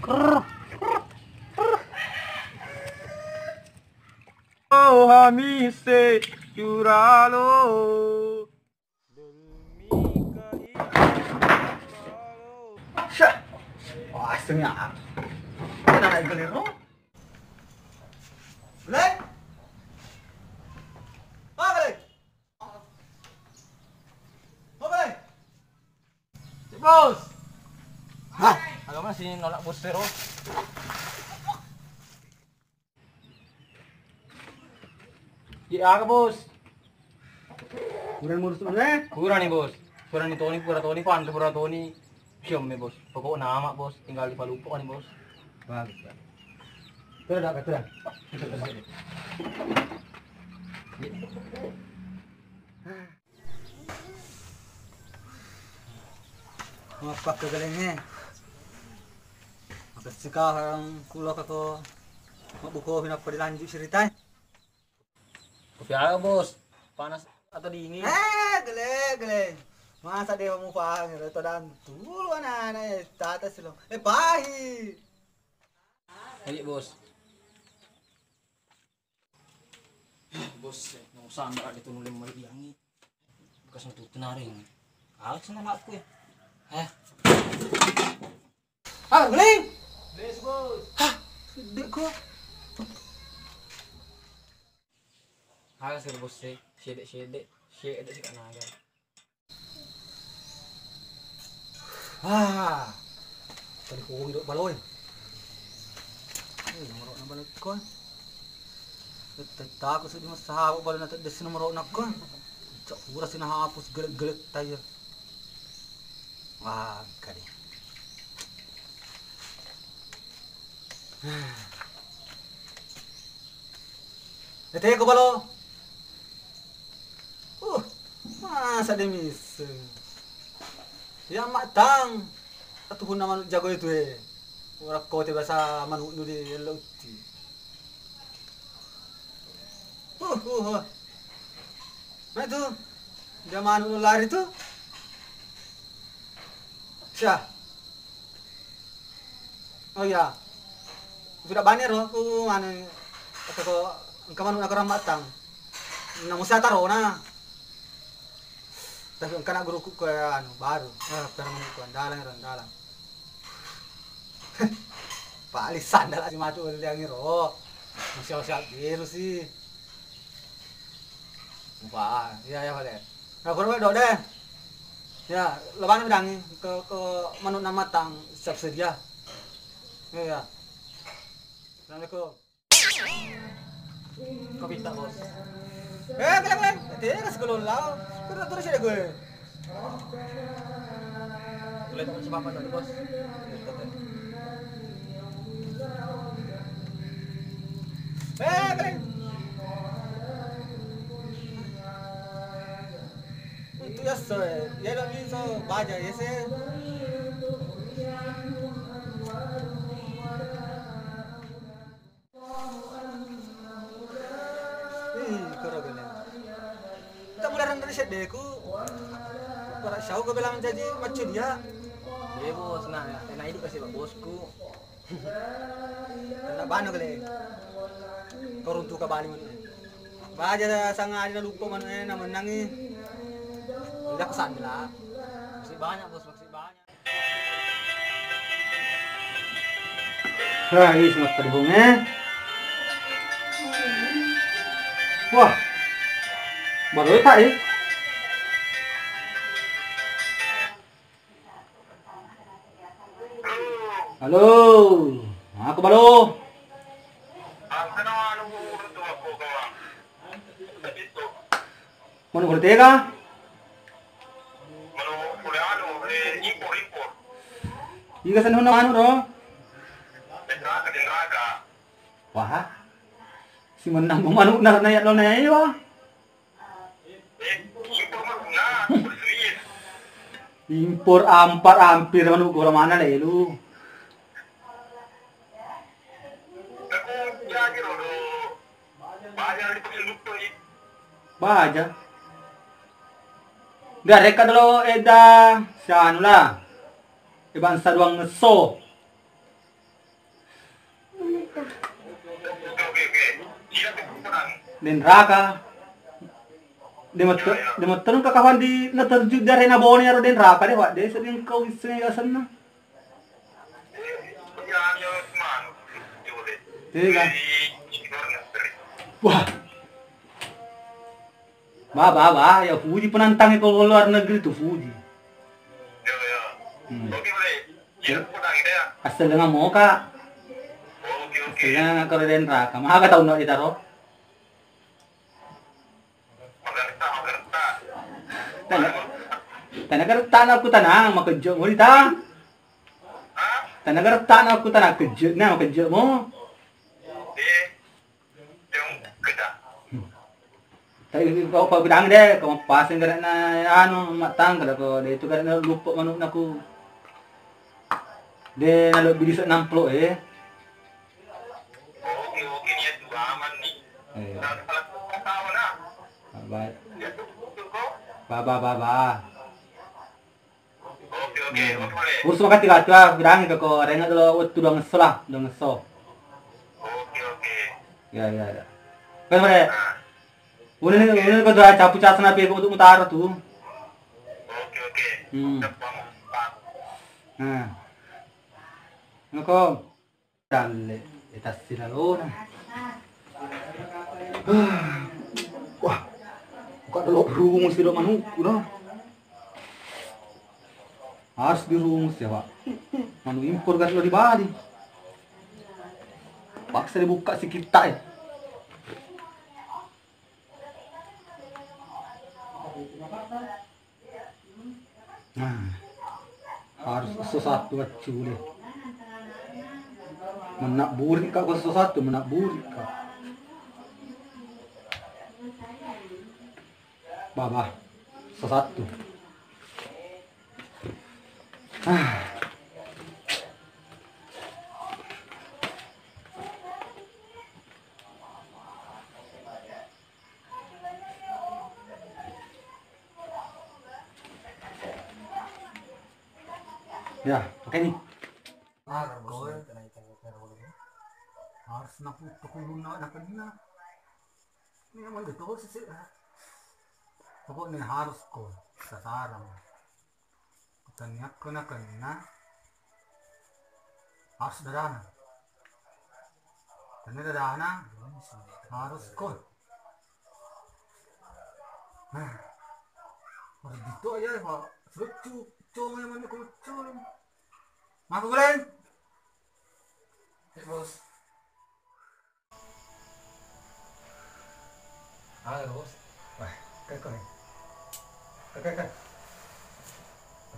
Oh hamise curalo Syah. Wah, setengah. Mana naik keliru? Boleh? Oh, boleh. Oh, boleh. Si bos. Hah? Agak masih nolak bos terus. Iya, bos. Kurang ngurus mana? Kurang nih, bos. Kurang nih Tony, pan pura Tony. Siom nih, bos. Pokok nama, bos. Tinggal di Palupo nih, bos. Bagus, Pak. Tuh dah, tuh dah. Apa kegalingnya? Apa sekarang kulo kako mau buku apa dilanjut cerita? Kopi apa, bos? Panas atau dingin? Gele. Masa dia mau paham ya? Itu dan dulu anak-anak tata silong. Pahit. Ayo, bos. Bos, mau sambar itu nulim mali diangi. Bekas nutup tenaring. Ah, senang aku ya. Geling. Yes, bos. Gede kok. Hagas sir bos sih. Shede sih kan naga. Tadi ko hidup baloy. Nomor na balik ko. Tako sa di masahawa balo na des nomor na ko. Cak pura sinahapos gelet-gelet tayo. Kali. Ete ko balo. Masa demis. Ya matang. Atuhun naman jago itu Ora ko te basa manu nu di lauti. Nah itu zaman lu lari tuh. Syah. Oh iya. Sudah banyak loh mana atau kamu nak orang matang. Namun saya taruh na. Tapi kana guru ku anu baru. Pero ku dalang. Pak Ali sandal aja matu yang ngiro. Masih biru sih. Wah, iya boleh. Nah, kurang do deh. Ya, leban bidangi ke manut nama tang siap sedia. Iya. Assalamualaikum. Kopi tak bos. Kalian. Dia kasih kulon lau. Terus ada gue. Boleh tak si papa tadi bos. Kalian. Itu ya so, ya lagi so baja ya se. Koro kalian. Kita mulai dari sedeku. Para syau ke bilang jadi macam dia. Iya bos, nah ini kasih pak bosku. Kena bano kalian. Koruntu ka bani mana? Baja sanga ada lupa mana nama nangi. Udah kesan lah. Masih banyak bos, masih banyak. Ini semua terhubungnya. Wah, baru tak ya? Halo, aku baru. Mau berarti ka? Iya sana anu ro. Wah. Si menang manuk na ya lo na iyo. Impor ampar hampir manuk ko mana le lu. Baja. Gare ka dalo eda sa anu la. Ibang sa duang so. Den Raka. Demotor ka kawan di naterjud dari na bone aro Den Raka deh, Pak. Dia sering kau iseng ya sana. Tiga. Wah. Bah, ya Fuji penantang itu luar negeri tuh Fuji. Asal dengan moka. Asal dengan kalau Den Raka. Mah ka tahun ditaro. Tanah aku tanah makejo mo dita. Tanah aku tanah kejo na makejo mo. Tapi kau bilang deh, kau pasin karena anu matang kada ko de itu karena lupa manuk naku. De nalo bili sa 60 eh. Oke niya juga aman nih. Ba. Oke, boleh. Urus makati ka tua bilang ko renga dulu waktu dong selah, dong so. Oke. Ya. Kan boleh. Udah ko dah capu casana pe ko untuk mutara tuh. Oke. Nah. Nako. Dalle, etas sinalona. Wah. Buka dulu rumus di manuk, udah. Harus dirumus ya, Pak. Manu impor kan lo di Bali. Paksa dibuka si kita ya. Nah, harus sesuatu cule. Menak burik kak sesuatu, menak burik kak. Babah, sesuatu. Ya, oke nih. Harus naku tukuluna na kanina. Ini naman dito sih. Pokoknya harus ko sa sarang. Tanyak ko na kanina. Harus dadana. Tanya dadana. Harus ko. Harus dito aja Pak. Lucu. Cuma yang mana kucu. Maku Glenn. Bos. Halo bos. Wah, kakak.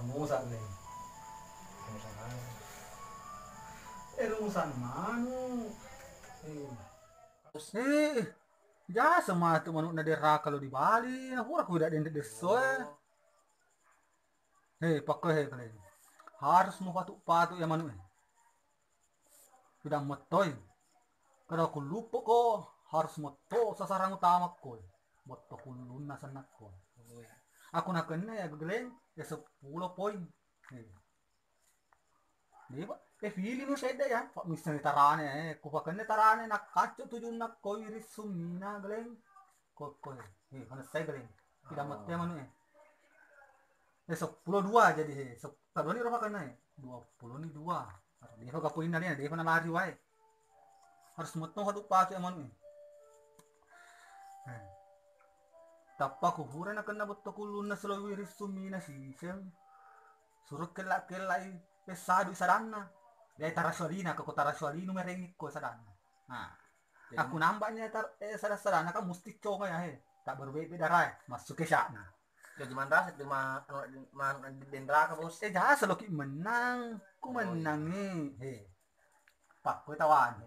Rumusan nih. Rumusan mana? Rumusan mana? Ya sama tu manuk na dera kalau di Bali, aku udah den deso. Pakai kalian. Harus mau patuk yang manuk. Sudah metoy. Kalau aku lupa kok harus moto sasaran utama ko. Moto kulun na sanak ko. Aku nak kena ya Glenn ya 10 poin. Di ba? Feeling mo sa ya. Pak misalnya tarane kupakan tarane nak kacu 7 nak ko iris sumina Glenn. Ko. Kana saya Glenn. Tidak moto yang manuk. 10-2 jadi kalau ini berapa kena 20 nih 2 dia kok poin nanya dia pernah lari wae harus motong satu pas emang nih tapa kuburan akan nabot kulun na selawi risumina sisem suruh kelak-kelak pesadu sadana dia taraswalina ke kota taraswalina merengik ko sadana aku nambahnya sadana kan mesti coba ya tak berbeda rai masuk ke sana. Ya gimana rasanya di Dendra ka bos? Jangan selalu menang, ku menang nih. Pak, ku tawan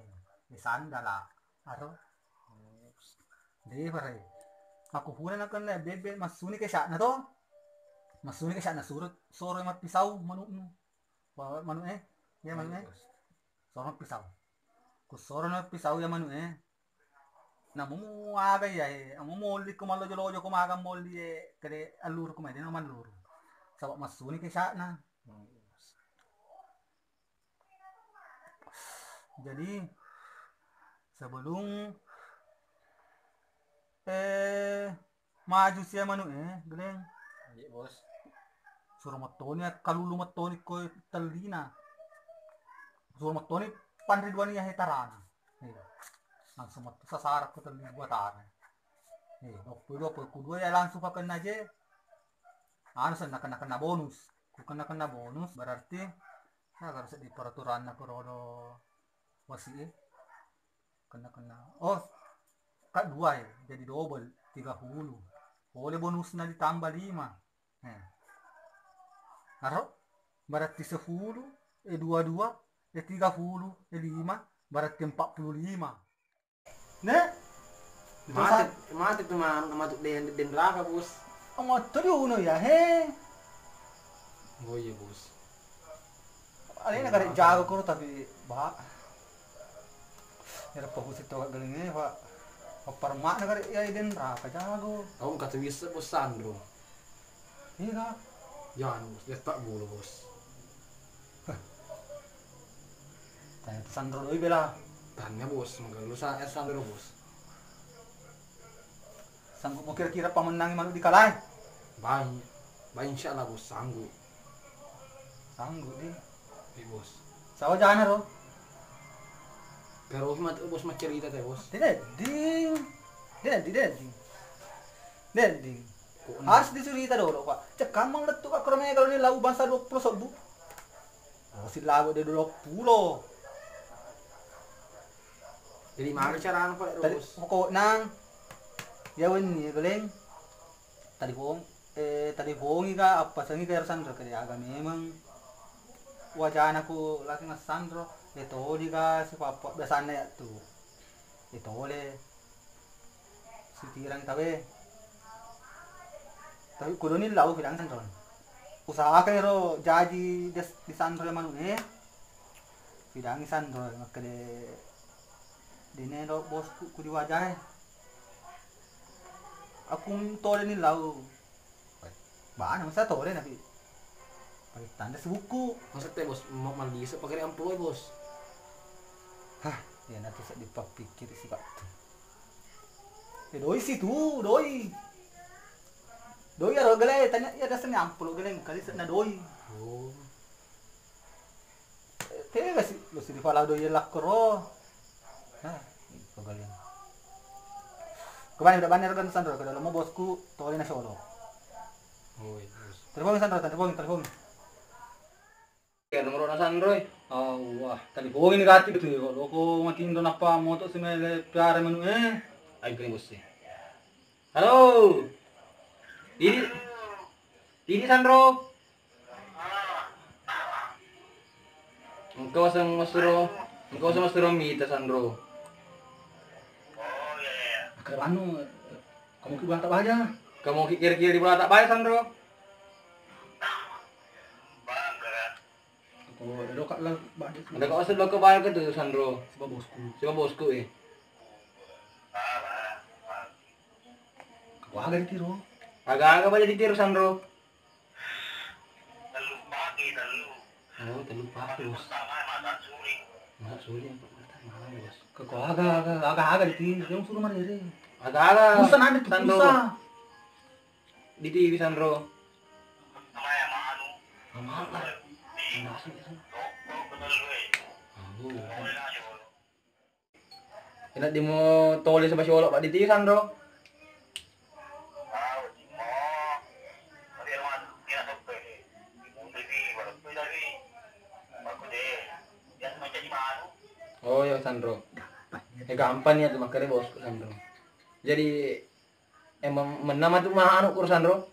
di sandala. Aro. Di pare. Aku hunan akan na bebe masuni ke sana to. Masuni ke sana surut soro mat pisau manu. Manu ya manu Soro pisau. Ku soro na pisau ya manu namu aga ya amu molli ko malo jolo ko maga molli kare alur ko mai naman lur sabab masuni ke sana jadi sebelum maju siya manu geleng. Iya bos. Suruh matoni at kalulu matoni ko talina. Suruh matoni panridwan niya hetarana. Langsung mat sasarak ko talina buatan. Dopo kedua ya langsung pakai aja. Anu sana kena bonus. Ku kena bonus berarti harus di peraturan na rodo wasi kena. Oh, kak 2 ya. Jadi double 30. Boleh bonusnya ditambah 5. Naro berarti 10, 22, 30, 5, berarti 45. Mati tuh masuk den neraka bos. Motor uno ya he. Oh iya bos. Alina kare jago ko tapi ba. Era pahus itu kak gelenge pak. Parmak na kare ya den neraka jago. Aku kata bisa bos Sandro. Iya. Jangan bos, dia tak bulu bos. Tanya Sandro doi bela. Tanya bos, semoga lu Sandro bos. Sanggup mau kira-kira pemenang mana dikalai? Banyak insya Allah bos, sanggup. Sanggup deh. Iya bos. Sawa jangan ro. Pero bos mah cerita teh bos. Tidak ding. Harus dicerita dulu pak. Cekam mang letuk kak kromnya kalau ini lagu bangsa 20 sebu. Oh si lagu dia 20. Jadi mana cara apa Tadi bos? pokok nang. Ya wen ya geleng. Tadi bohong ka apa sangi kaya Sandro kaya agak memang wajah anakku laki mas Sandro itu di ka si papa biasanya ya tuh itu oleh si tirang tapi kudu ni lau bilang Sandro usaha kayo jadi di Sandro manu bidang Sandro makanya dine do bos ku di wajah aku tole ni lau bahan masa tole nabi pakai tanda sebuku Maksudnya bos, mau mandi pakai employ bos. hah ya nanti saya dipikir sih pak doi sih tuh doi ya gale tanya ya dasarnya ampul gale kali sana doi Oh. tega sih lo sih di falau doi lakro hah gale kemarin udah banner kan Sandro kalau mau bosku tole na solo Oh iya bos. telepon Sandro telepon Ya nomor Sandro. oh wah telepon ini kati gitu ya kalau aku makin don apa moto sih mele piara menu Ayo kali bos sih. Halo. Didi Sandro. Engkau sama Mas Turo Mita Sandro. Oh iya. ke anu kamu ke tak aja Kamu kira-kira di bola tak bayar Sandro? Bangga. oh ada kak lah badai Ada kau asal ke bayar ke tuh Sandro? sebab bosku Coba bosku wah gak ditiro Agak-agak aja ditiru Sandro. Telu pagi telu. Oh, terlupa bos. Sama mata suri. Nggak sulit malam bos. ke kau agak ditiro yang suruh mana deh Agak-agak. Busan ada tuh Sandro. busa Di TV Sandro. Sama yang anu. Mahal lah. Di Nggak sulit. toko bener gue. Oh. Boleh aja bro. Tidak di mau tulis sama si Olok Pak di TV Sandro. Tahu sih mau. Tapi emang dia sampai di mobil di baru tuh lagi. Aku deh. Dia cuma jadi malu. Oh ya Sandro. Gampang ya tuh makanya bosku Sandro. Jadi emang menama tuh mah anu kur Sandro.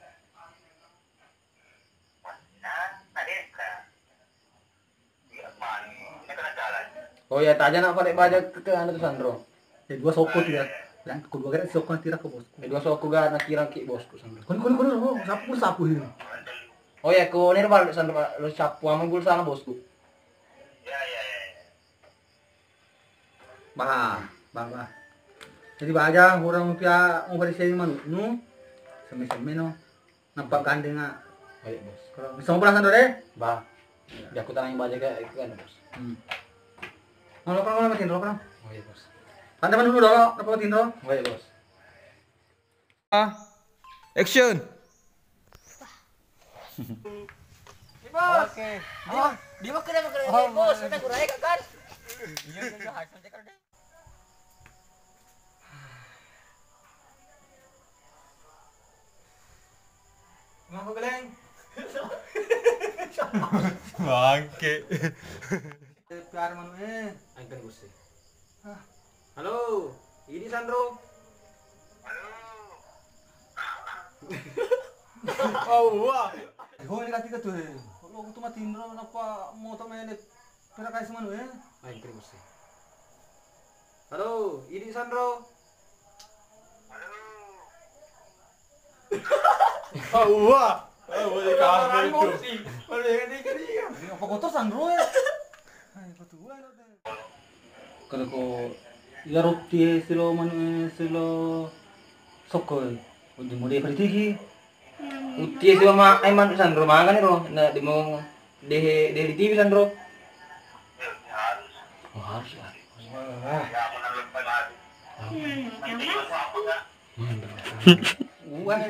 Nah, tadi kan. Dia mani. Ini kena jalan. Oh ya tanya nak pada baca ke anu tuh Sandro. dua soko tidak yang kedua kira soko tira ke bosku Dua soku ga nak kirang ki bosku Sandro. kon oh sapu ini Oh ya ko nerbal Sandro lo sapu ama gul sana bosku. Ya. bah jadi baja orang pia mau beri saya manu nu semi no nampak gandeng ah Oh iya bos. kalau bisa ngobrol Sandro deh Bah. Di aku tanang baca ke itu kan bos. Kalau matiin dulu kan. Oh iya bos. Pantai dulu dulu, apa matiin dulu? Oh iya bos. Action. Bos. Oke. Di mah kena bos, kita kurai kan. Iya, harus cek deh. Ngapa geleng? Bangke. Piar manu Aing kan bos. Halo, ini Sandro. Oh, wah. Ho ni kati ka tu lo tu mati ndro napa moto menet pera kai semanu Aing kan bos. Halo, ini Sandro. Oh, wah. Oh, boleh kafe itu. Boleh kan dia. Ni apa kotor sandro Hai kotor gua lo te Kalau ko ya roti silo manu silo sokoi undi mode pertigi Uti si mama Aiman Sandro makan ro na di mo di TV Sandro. Harus. Oh, harus ya. Ya, aku nang lagi. Nanti aku apa enggak? uang